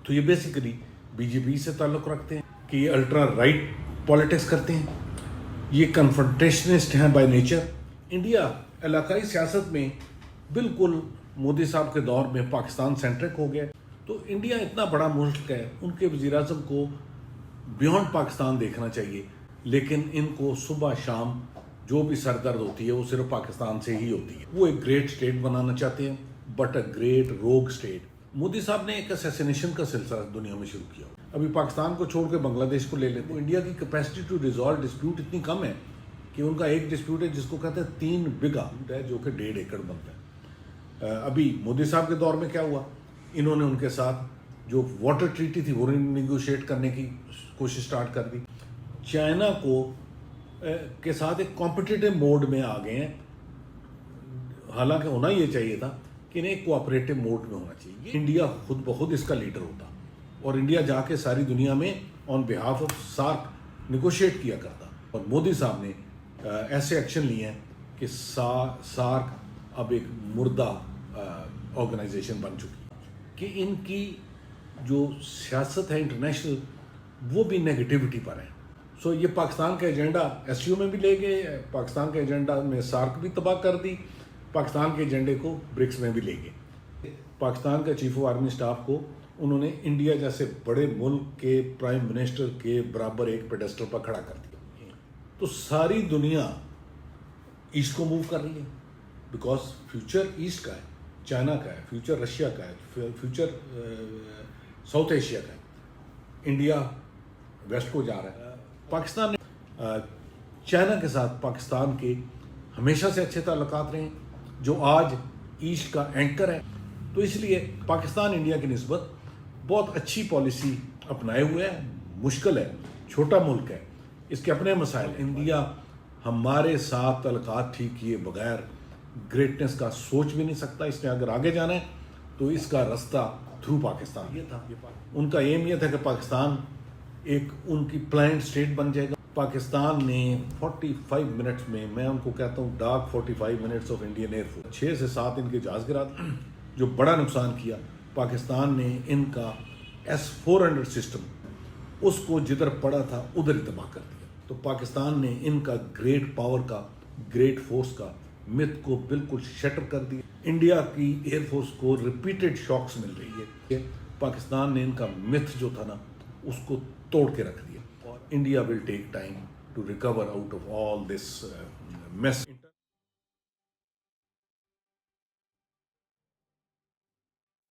تو یہ basically B J پی سے تعلق رکھتے ہیں کہ یہ الٹرا رائٹ پالیٹکس کرتے ہیں، یہ کنفرنٹیشنسٹ ہیں بائی نیچر. انڈیا علاقائی سیاست میں بالکل مودی صاحب کے دور میں پاکستان سینٹرک ہو گیا. تو انڈیا اتنا بڑا ملک ہے، ان کے وزیر اعظم کو بیونڈ پاکستان دیکھنا چاہیے، لیکن ان کو صبح شام جو بھی سر درد ہوتی ہے وہ صرف پاکستان سے ہی ہوتی ہے. وہ ایک گریٹ اسٹیٹ بنانا چاہتے ہیں، بٹ اے گریٹ روگ اسٹیٹ. مودی صاحب نے ایک اسیسینیشن کا سلسلہ دنیا میں شروع کیا. ابھی پاکستان کو چھوڑ کے بنگلہ دیش کو لے لیتے ہیں. انڈیا کی کیپیسٹی ٹو ریزالو ڈسپیوٹ اتنی کم ہے کہ ان کا ایک ڈسپیوٹ ہے جس کو کہتے ہیں 3 بیگھا ہے، جو کہ 1.5 ایکڑ بنتا ہے. ابھی مودی صاحب کے دور میں کیا ہوا، انہوں نے ان کے ساتھ جو واٹر ٹریٹی تھی وہ نیگوشیٹ کرنے کی کوشش سٹارٹ کر دی. چائنا کو کے ساتھ ایک کمپٹیٹو موڈ میں آ گئے ہیں، حالانکہ ہونا یہ چاہیے تھا کہ انہیں ایک کوآپریٹو موڈ میں ہونا چاہیے. انڈیا خود بخود اس کا لیڈر ہوتا اور انڈیا جا کے ساری دنیا میں آن بہاف آف سارک نیگوشیٹ کیا کرتا. اور مودی صاحب نے ایسے ایکشن لیے ہیں کہ سارک اب ایک مردہ آرگنائزیشن بن چکی ہے کہ ان کی جو سیاست ہے انٹرنیشنل وہ بھی نیگیٹیوٹی پر ہے. سو یہ پاکستان کا ایجنڈا ایس یو میں بھی لے گئے، پاکستان کے ایجنڈا میں سارک بھی تباہ کر دی، پاکستان کے ایجنڈے کو برکس میں بھی لے گئے. پاکستان کا چیف آف آرمی اسٹاف کو انہوں نے انڈیا جیسے بڑے ملک کے پرائم منسٹر کے برابر ایک پیڈسٹل پر کھڑا کر دیا. تو ساری دنیا ایسٹ کو موو کر رہی ہے، بیکاز فیوچر ایسٹ کا ہے، چائنا کا ہے، فیوچر رشیا کا ہے، فیوچر ساؤتھ ایشیا کا ہے. انڈیا ویسٹ کو جا رہا ہے. پاکستان نے چائنا کے ساتھ پاکستان کے ہمیشہ سے اچھے تعلقات رہے ہیں، جو آج ایسٹ کا اینکر ہے. تو اس لیے پاکستان انڈیا کی نسبت بہت اچھی پالیسی اپنائے ہوئے ہے. مشکل ہے، چھوٹا ملک ہے، اس کے اپنے مسائل. انڈیا ہمارے ساتھ تعلقات ٹھیک کیے بغیر گریٹنس کا سوچ بھی نہیں سکتا. اس نے اگر آگے جانا ہے تو اس کا رستہ تھرو پاکستان یہ تھا. ان کا ایم یہ تھا کہ پاکستان ایک ان کی پلانڈ اسٹیٹ بن جائے گا. پاکستان نے 45 منٹس میں ان کو کہتا ہوں dark 45 minutes of Indian air force 6 سے 7 ان کے جہاز گرا دی، جو بڑا نقصان کیا. پاکستان نے ان کا S-400 سسٹم اس کو جدھر پڑا تھا ادھر ہی تباہ کر دیا. تو پاکستان نے ان کا گریٹ پاور کا، گریٹ فورس کا مت کو بالکل شٹر کر دیا. انڈیا کی ایئر فورس کو ریپیٹڈ شاکس مل رہی ہے. پاکستان نے ان کا مت جو تھا نا اس کو توڑ کے رکھ دیا. India will take time to recover out of all this mass.